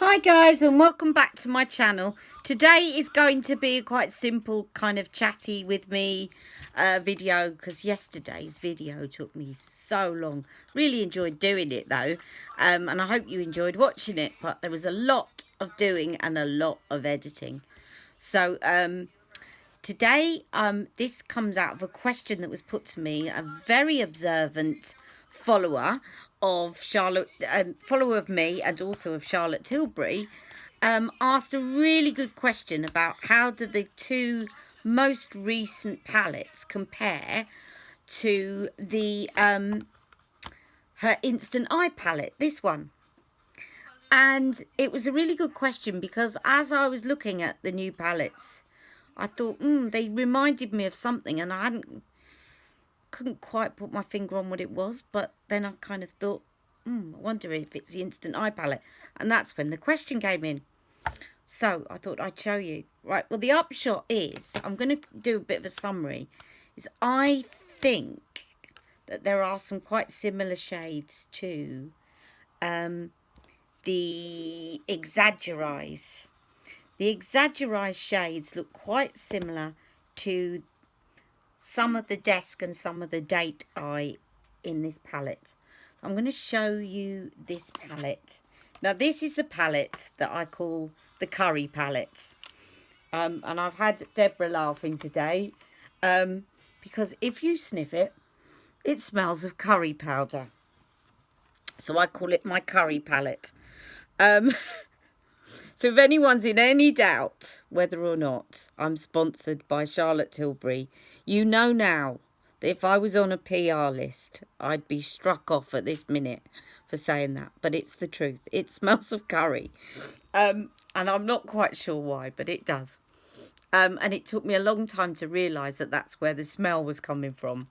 Hi guys, and welcome back to my channel. Today is going to be a quite simple kind of chatty with me video, because yesterday's video took me so long. Really enjoyed doing it though, and I hope you enjoyed watching it, but there was a lot of doing and a lot of editing. So today this comes out of a question that was put to me, a very observant follower of Charlotte, follower of me and also of Charlotte Tilbury, asked a really good question about how do the two most recent palettes compare to the her Instant Eye palette, this one. And it was a really good question because as I was looking at the new palettes, I thought, they reminded me of something, and I couldn't quite put my finger on what it was. But then I kind of thought, I wonder if it's the Instant Eye palette. And that's when the question came in. So I thought I'd show you. Right, well, the upshot is, I'm going to do a bit of a summary, is I think that there are some quite similar shades to the Exaggereyes. The Exaggereyes shades look quite similar to some of the Desk and some of the Date Eye in this palette. I'm going to show you this palette. Now, this is the palette that I call the curry palette. And I've had Deborah laughing today because if you sniff it, it smells of curry powder. So I call it my curry palette. So if anyone's in any doubt whether or not I'm sponsored by Charlotte Tilbury, you know now that if I was on a PR list, I'd be struck off at this minute for saying that. But it's the truth. It smells of curry. And I'm not quite sure why, but it does. And it took me a long time to realise that that's where the smell was coming from.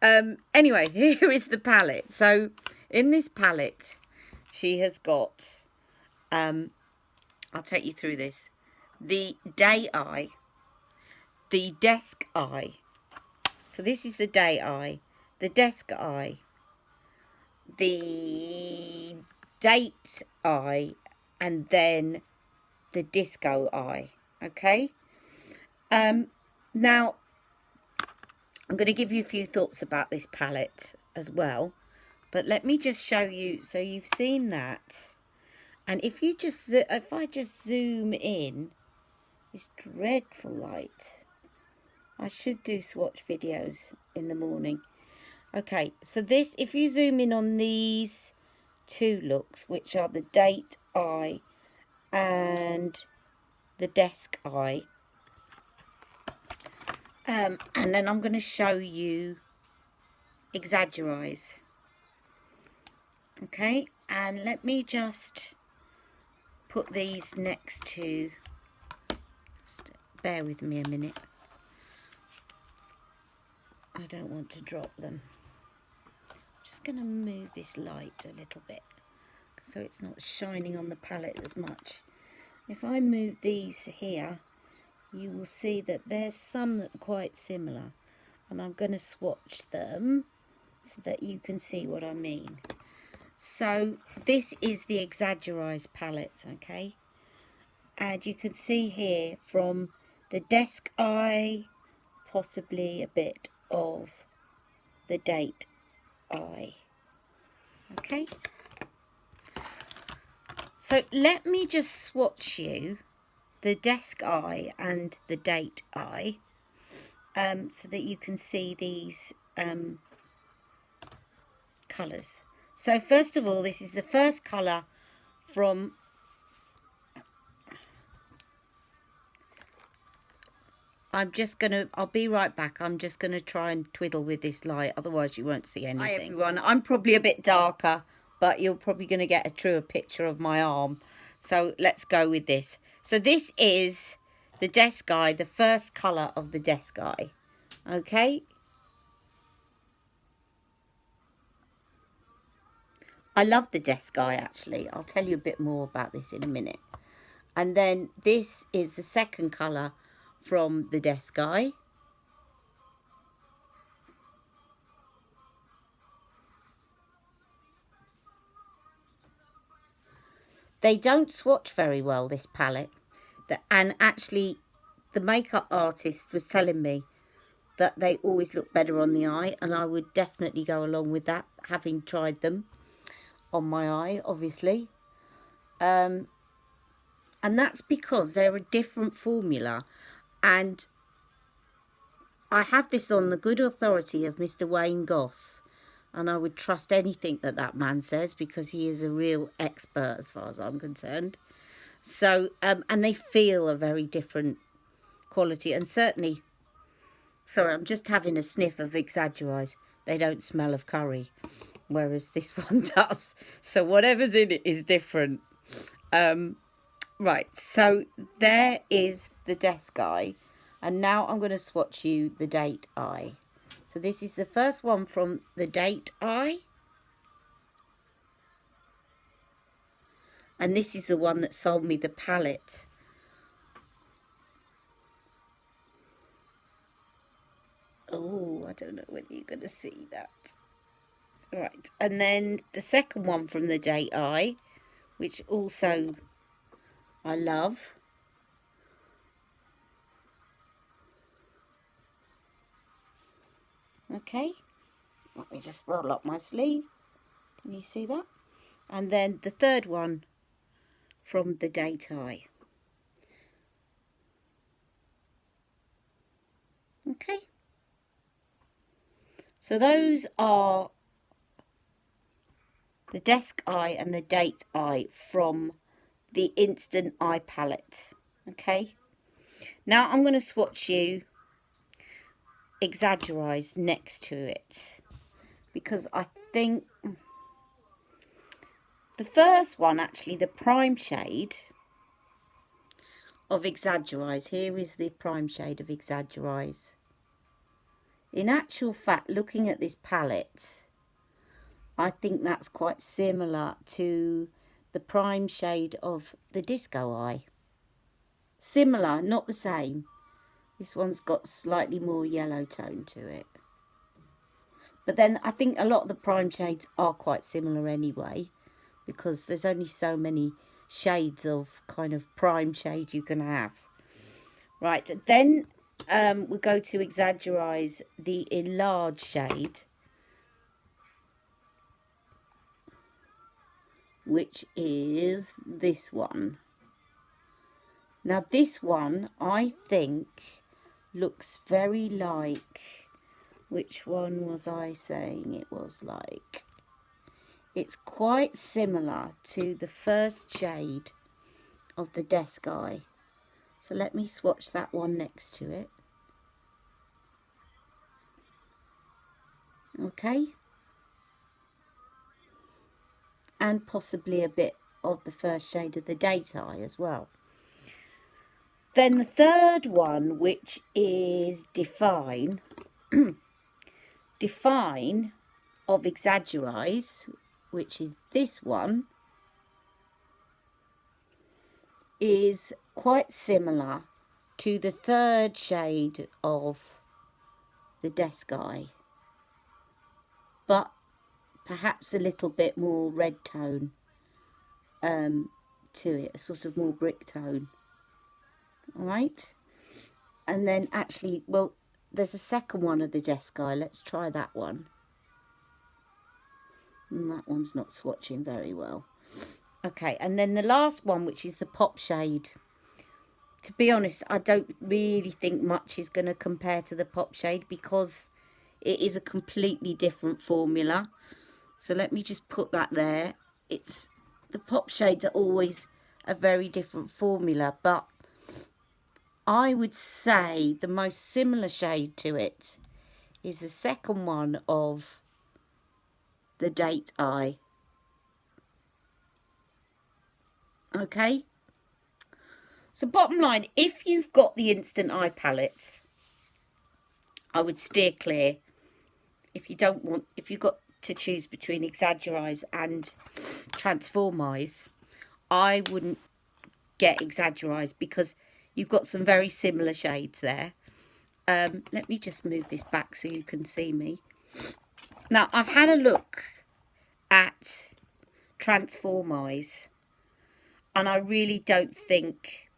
Anyway, here is the palette. So in this palette, she has got... I'll take you through this. The Day Eye, the Desk Eye. So this is the Day Eye, the Desk Eye, the Date Eye, and then the Disco Eye. Okay. Now, I'm going to give you a few thoughts about this palette as well. But let me just show you. So you've seen that. And if I just zoom in, this dreadful light. I should do swatch videos in the morning. Okay, so this, if you zoom in on these two looks, which are the Date Eye and the Desk Eye. And then I'm going to show you Exaggereyes. Okay, and let me just put these next to, just bear with me a minute, I don't want to drop them. I'm just going to move this light a little bit so it's not shining on the palette as much. If I move these here, you will see that there's some that are quite similar, and I'm going to swatch them so that you can see what I mean. So this is the Exaggereyes palette, okay? And you can see here from the Desk Eye, possibly a bit of the Date Eye. Okay? So let me just swatch you the Desk Eye and the Date Eye so that you can see these colours. So first of all, this is the first colour from... I'll be right back. I'm just going to try and twiddle with this light, otherwise you won't see anything. Hi everyone, I'm probably a bit darker, but you're probably going to get a truer picture of my arm. So let's go with this. So this is the Desk Eye, the first colour of the Desk Eye. Okay. I love the Desk Eye, actually. I'll tell you a bit more about this in a minute. And then this is the second colour from the Desk Eye. They don't swatch very well, this palette. And actually, the makeup artist was telling me that they always look better on the eye, and I would definitely go along with that, having tried them on my eye, obviously. And that's because they're a different formula, and I have this on the good authority of Mr. Wayne Goss, and I would trust anything that that man says, because he is a real expert as far as I'm concerned. So, and they feel a very different quality, and certainly, sorry, I'm just having a sniff of Exaggereyes. They don't smell of curry, whereas this one does. So whatever's in it is different. Right, so there is the desk eye, and now I'm going to swatch you the date eye. So this is the first one from the date eye. And this is the one that sold me the palette. Oh, I don't know whether you're going to see that. Right, and then the second one from the date eye, which also I love. Okay, let me just roll up my sleeve. Can you see that? And then the third one from the date eye. Okay. So those are the desk eye and the date eye from the Instant Eye Palette. Okay. Now I'm going to swatch you Exaggereyes next to it, because I think the first one, actually the prime shade of Exaggereyes, here is the prime shade of Exaggereyes. In actual fact, looking at this palette, I think that's quite similar to the prime shade of the Disco Eye. Similar, not the same. This one's got slightly more yellow tone to it. But then I think a lot of the prime shades are quite similar anyway, because there's only so many shades of kind of prime shade you can have. Right, then we go to Exaggereyes, the enlarged shade, which is this one. Now this one, I think, looks very like, which one was I saying it was like? It's quite similar to the first shade of the desk eye. So let me swatch that one next to it. Okay. And possibly a bit of the first shade of the date eye as well. Then the third one, which is Define, Define of Exaggereyes, which is this one, is quite similar to the third shade of the desk eye, but perhaps a little bit more red tone to it, a sort of more brick tone. All right, and then actually, well, there's a second one of the desk eye. Let's try that one. And that one's not swatching very well. Okay, and then the last one, which is the pop shade. To be honest, I don't really think much is going to compare to the pop shade, because it is a completely different formula. So let me just put that there. It's the pop shades are always a very different formula, but I would say the most similar shade to it is the second one of the date eye. Okay, so bottom line, if you've got the Instant Eye palette, I would steer clear. If you don't want, if you've got to choose between Exaggereyes and Transformeyes, I wouldn't get Exaggereyes, because you've got some very similar shades there. Let me just move this back so you can see me. Now, I've had a look at Transformeyes, And I really don't think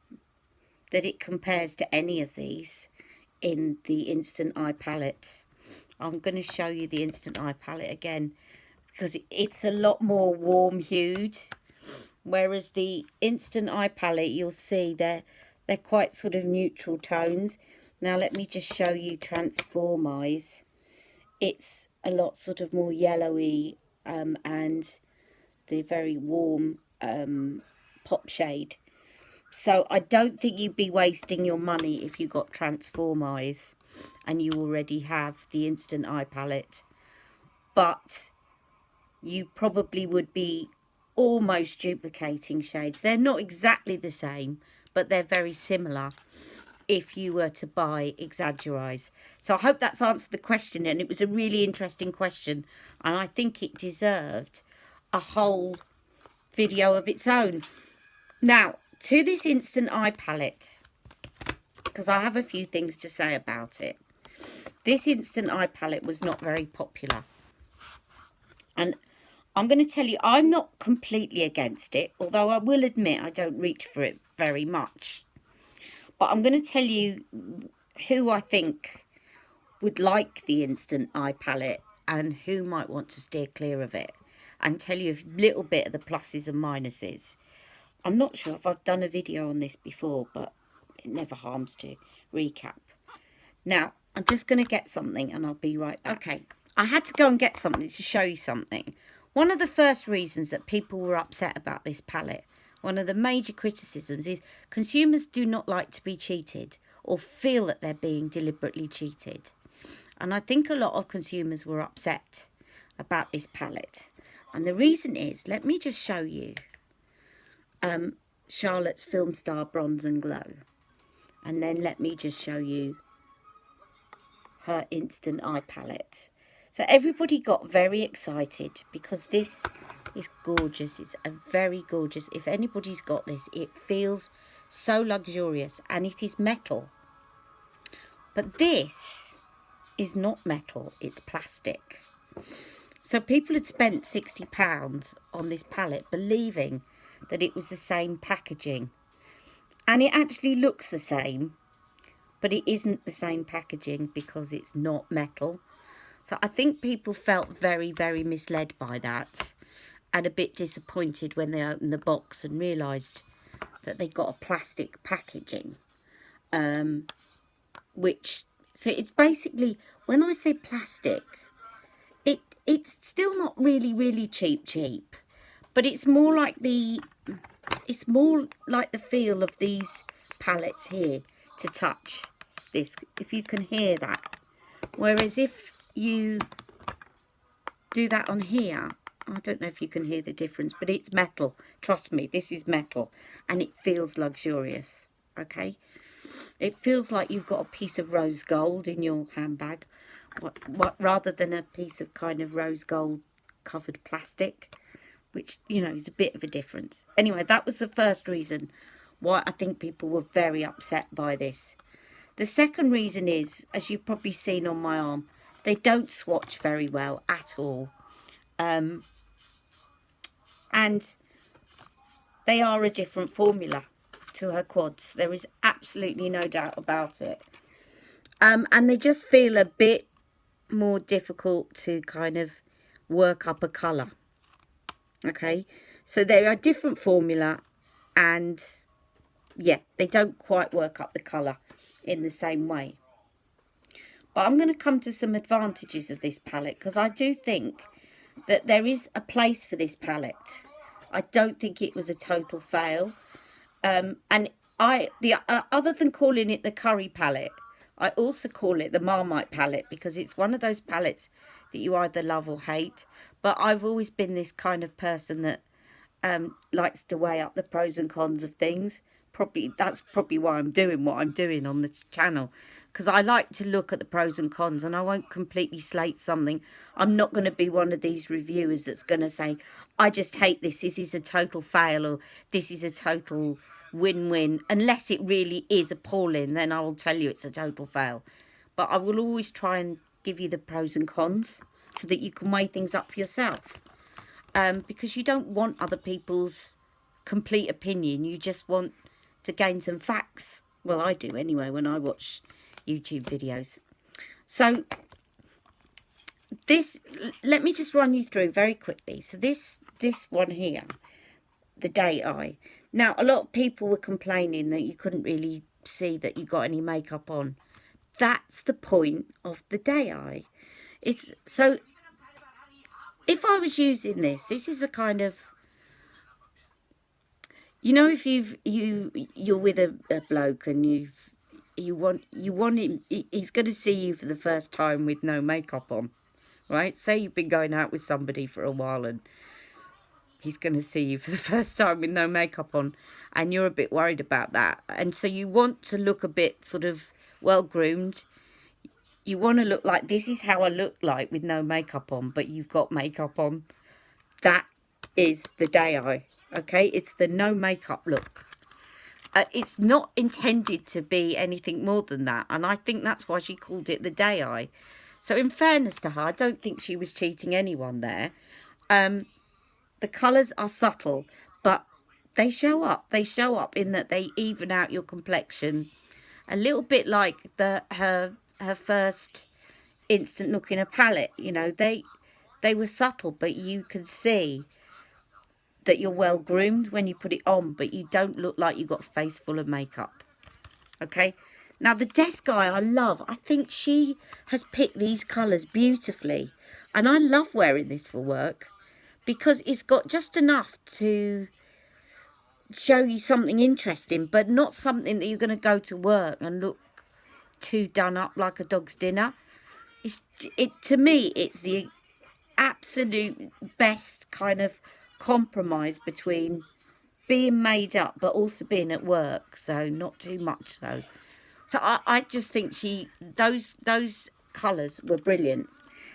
that it compares to any of these in the Instant Eye palette. I'm going to show you the Instant Eye palette again, because it's a lot more warm hued, whereas the Instant Eye palette, you'll see they're quite sort of neutral tones. Now let me just show you Transforeyes. It's a lot sort of more yellowy, and the very warm pop shade. So I don't think you'd be wasting your money if you got Transforeyes and you already have the Instant Eye palette. But you probably would be almost duplicating shades. They're not exactly the same, but they're very similar if you were to buy Exaggereyes. So I hope that's answered the question, and it was a really interesting question, and I think it deserved a whole video of its own. Now, to this Instant Eye palette, because I have a few things to say about it. This Instant Eye palette was not very popular. And I'm going to tell you, I'm not completely against it, although I will admit I don't reach for it very much. But I'm going to tell you who I think would like the Instant Eye palette and who might want to steer clear of it, and tell you a little bit of the pluses and minuses. I'm not sure if I've done a video on this before, but it never harms to recap. Now, I'm just going to get something and I'll be right back. Okay, I had to go and get something to show you something. One of the first reasons that people were upset about this palette, one of the major criticisms, is consumers do not like to be cheated or feel that they're being deliberately cheated. And I think a lot of consumers were upset about this palette. And the reason is, let me just show you Charlotte's Film Star Bronze and Glow. And then let me just show you her Instant Eye palette. So everybody got very excited because this is gorgeous. It's a very gorgeous. If anybody's got this, it feels so luxurious, and it is metal. But this is not metal, it's plastic. So people had spent £60 on this palette believing that it was the same packaging. And it actually looks the same, but it isn't the same packaging because it's not metal. So I think people felt very, very misled by that, and a bit disappointed when they opened the box and realised that they got a plastic packaging. So it's basically, when I say plastic, it's still not really cheap, but it's more like the feel of these palettes here to touch this, if you can hear that. Whereas if you do that on here, I don't know if you can hear the difference, but it's metal. Trust me, this is metal, and it feels luxurious, okay? It feels like you've got a piece of rose gold in your handbag, rather than a piece of kind of rose gold covered plastic, which, you know, is a bit of a difference. Anyway, that was the first reason why I think people were very upset by this. The second reason is, as you've probably seen on my arm, they don't swatch very well at all. And they are a different formula to her quads. There is absolutely no doubt about it. And they just feel a bit more difficult to kind of work up a colour. Okay, so they are a different formula, and yeah, they don't quite work up the colour in the same way. But I'm going to come to some advantages of this palette, because I do think that there is a place for this palette. I don't think it was a total fail. And other than calling it the curry palette, I also call it the Marmite palette, because it's one of those palettes that you either love or hate. But I've always been this kind of person that likes to weigh up the pros and cons of things. That's probably why I'm doing what I'm doing on this channel, because I like to look at the pros and cons, and I won't completely slate something. I'm not going to be one of these reviewers that's going to say, I just hate this is a total fail, or this is a total win-win. Unless it really is appalling, then I will tell you it's a total fail. But I will always try and give you the pros and cons so that you can weigh things up for yourself, because you don't want other people's complete opinion. You just want to gain some facts. Well, I do anyway when I watch YouTube videos. So this, let me just run you through very quickly. So this one here, the day eye. Now, a lot of people were complaining that you couldn't really see that you got any makeup on. That's the point of the day eye. It's so, if I was using this is a kind of, you know, if you're with a bloke and you want him, he's going to see you for the first time with no makeup on, right? Say you've been going out with somebody for a while and he's going to see you for the first time with no makeup on, and you're a bit worried about that, and so you want to look a bit sort of well groomed. You want to look like, this is how I look like with no makeup on, but you've got makeup on. That is the day eye, okay? It's the no makeup look. It's not intended to be anything more than that, and I think that's why she called it the day eye. So in fairness to her, I don't think she was cheating anyone there. The colours are subtle, but they show up. They show up in that they even out your complexion. A little bit like her first instant look in a palette. You know, they were subtle, but you can see that you're well groomed when you put it on, but you don't look like you've got a face full of makeup. Okay? Now, the desk eye I love. I think she has picked these colours beautifully. And I love wearing this for work, because it's got just enough to show you something interesting, but not something that you're going to go to work and look too done up like a dog's dinner. To me, it's the absolute best kind of compromise between being made up but also being at work, so not too much so. So I just think those colours were brilliant.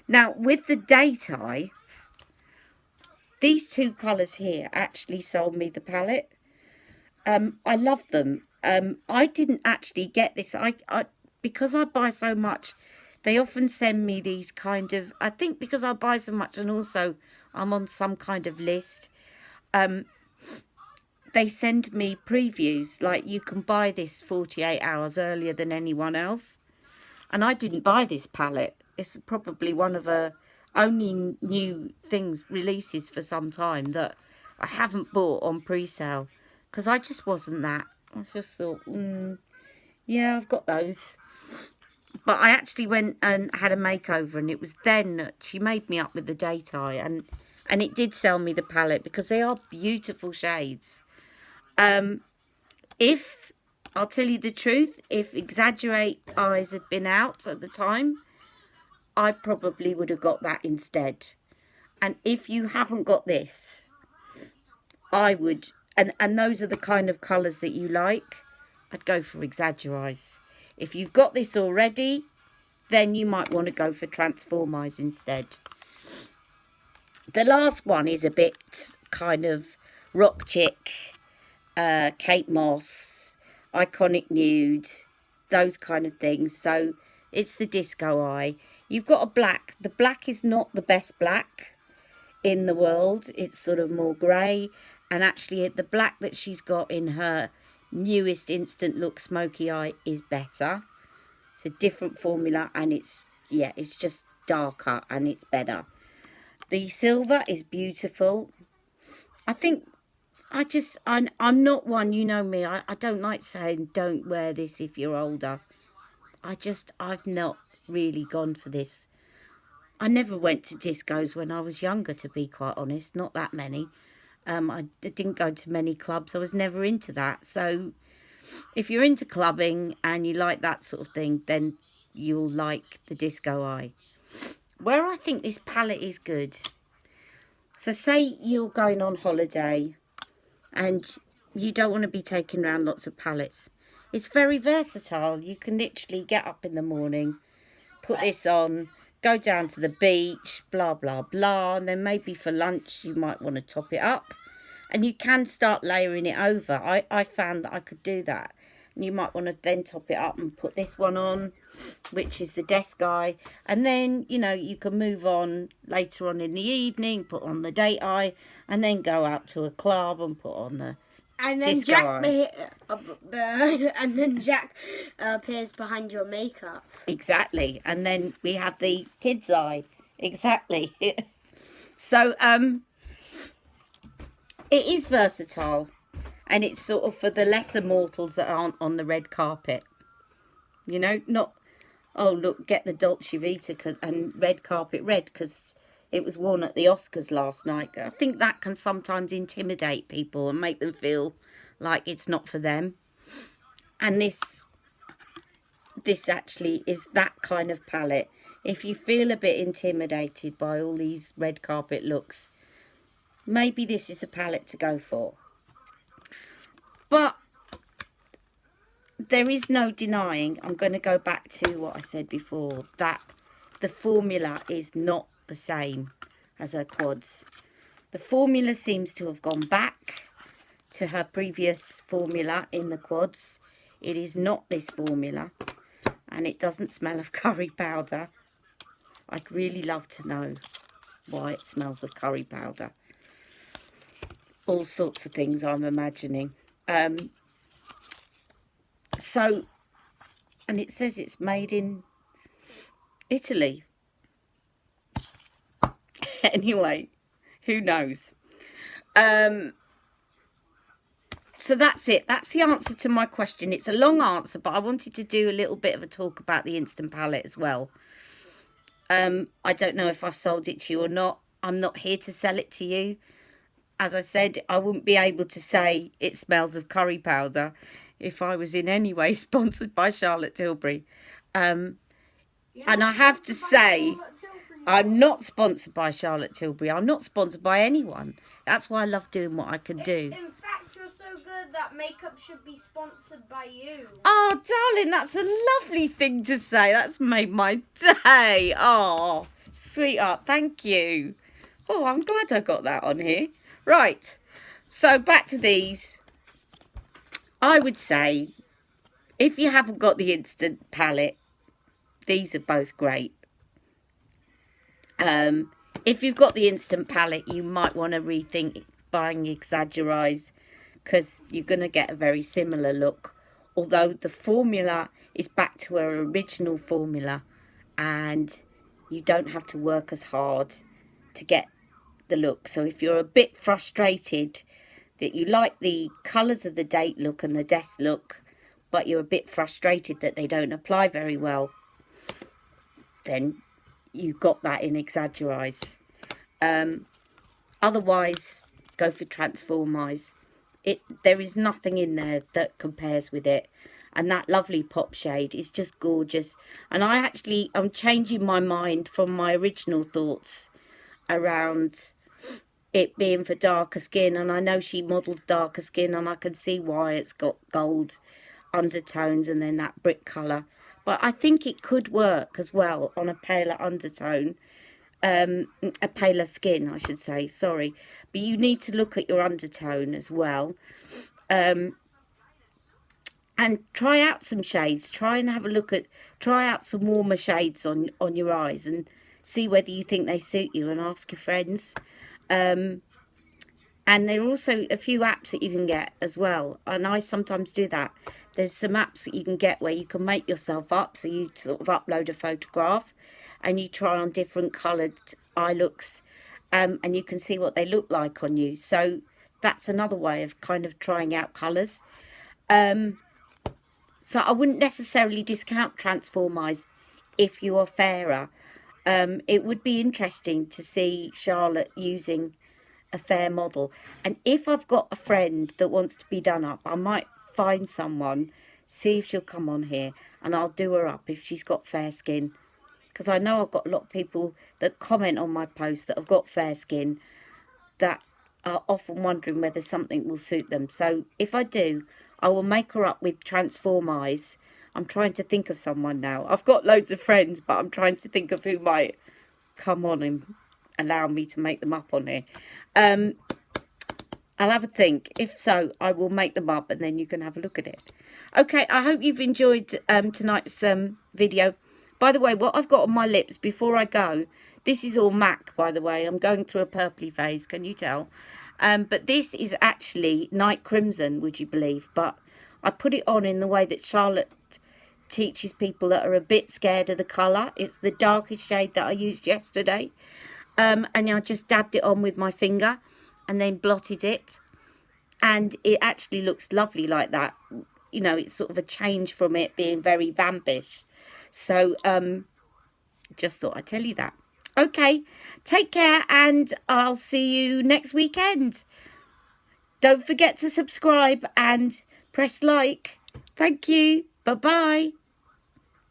Now, with the day tie, these two colours here actually sold me the palette. I love them. I didn't actually get this. Because I buy so much, they often send me these kind of, I think because I buy so much and also I'm on some kind of list, they send me previews, like you can buy this 48 hours earlier than anyone else. And I didn't buy this palette. It's probably one of her only new releases for some time that I haven't bought on pre-sale, because I just wasn't that. I just thought, yeah, I've got those. But I actually went and had a makeover, and it was then that she made me up with the day tie, and it did sell me the palette, because they are beautiful shades. If I'll tell you the truth, if Exaggereyes had been out at the time, I probably would have got that instead. And if you haven't got this, I would, and those are the kind of colours that you like, I'd go for Exaggereyes. If you've got this already, then you might want to go for Transformeyes instead. The last one is a bit kind of rock chick, Kate Moss, iconic nude, those kind of things. So it's the disco eye. You've got a black. The black is not the best black in the world. It's sort of more grey. And actually the black that she's got in her newest instant look smoky eye is better. It's a different formula, and it's just darker and it's better. The silver is beautiful. I think I'm not one, you know me, I don't like saying don't wear this if you're older. I've not really gone for this. I never went to discos when I was younger, to be quite honest, not that many. I didn't go to many clubs. I was never into that. So if you're into clubbing and you like that sort of thing, then you'll like the disco eye. Where I think this palette is good, so say you're going on holiday and you don't want to be taking around lots of palettes. It's very versatile. You can literally get up in the morning, put this on, go down to the beach, blah, blah, blah. And then maybe for lunch, you might want to top it up. And you can start layering it over. I found that I could do that. And you might want to then top it up and put this one on, which is the desk eye. And then, you know, you can move on later on in the evening, put on the date eye, and then go out to a club and put on And then disco Jack eye. and then Jack appears behind your makeup. Exactly. And then we have the kid's eye. Exactly. So it is versatile, and it's sort of for the lesser mortals that aren't on the red carpet. You know, not, oh, look, get the Dolce Vita and red carpet red because it was worn at the Oscars last night. I think that can sometimes intimidate people and make them feel like it's not for them. And this actually is that kind of palette. If you feel a bit intimidated by all these red carpet looks, maybe this is a palette to go for. But there is no denying, I'm going to go back to what I said before, that the formula is not the same as her quads. The formula seems to have gone back to her previous formula in the quads. It is not this formula, and it doesn't smell of curry powder. I'd really love to know why it smells of curry powder. All sorts of things I'm imagining. So, and it says it's made in Italy. Anyway, who knows? So that's it. That's the answer to my question. It's a long answer, but I wanted to do a little bit of a talk about the Instant palette as well. I don't know if I've sold it to you or not. I'm not here to sell it to you. As I said, I wouldn't be able to say it smells of curry powder if I was in any way sponsored by Charlotte Tilbury. And I have to say, I'm not sponsored by Charlotte Tilbury. I'm not sponsored by anyone. That's why I love doing what I can do. In fact, you're so good that makeup should be sponsored by you. Oh, darling, that's a lovely thing to say. That's made my day. Oh, sweetheart, thank you. Oh, I'm glad I got that on here. Right, so back to these. I would say, if you haven't got the Instant palette, these are both great. If you've got the Instant palette, you might want to rethink buying Exaggereyes, because you're going to get a very similar look. Although the formula is back to her original formula, and you don't have to work as hard to get the look. So if you're a bit frustrated that you like the colours of the date look and the desk look, but you're a bit frustrated that they don't apply very well, then you got that in Exaggereyes. Otherwise, go for Transformeyes. There is nothing in there that compares with it, and that lovely pop shade is just gorgeous. And I'm changing my mind from my original thoughts around it being for darker skin, and I know she models darker skin, and I can see why it's got gold undertones and then that brick colour. But I think it could work as well on a paler undertone, a paler skin, I should say, sorry. But you need to look at your undertone as well. And try out some shades. Try out some warmer shades on your eyes and see whether you think they suit you, and ask your friends. And there are also a few apps that you can get as well, and I sometimes do that. There's some apps that you can get where you can make yourself up, so you sort of upload a photograph and you try on different coloured eye looks, and you can see what they look like on you. So that's another way of kind of trying out colours. So I wouldn't necessarily discount Transformeyes if you are fairer. It would be interesting to see Charlotte using a fair model, and if I've got a friend that wants to be done up, I might find someone, see if she'll come on here, and I'll do her up if she's got fair skin, because I know I've got a lot of people that comment on my posts that have got fair skin that are often wondering whether something will suit them. So if I do, I will make her up with Transformeyes. I'm trying to think of someone now. I've got loads of friends, but I'm trying to think of who might come on and allow me to make them up on here. I'll have a think. If so, I will make them up and then you can have a look at it. Okay, I hope you've enjoyed tonight's video. By the way, what I've got on my lips before I go, this is all MAC, by the way. I'm going through a purpley phase, can you tell? But this is actually night crimson, would you believe? But I put it on in the way that Charlotte teaches people that are a bit scared of the colour. It's the darkest shade that I used yesterday. And I just dabbed it on with my finger and then blotted it. And it actually looks lovely like that. You know, it's sort of a change from it being very vampish. So just thought I'd tell you that. Okay, take care and I'll see you next weekend. Don't forget to subscribe and press like. Thank you. Bye-bye.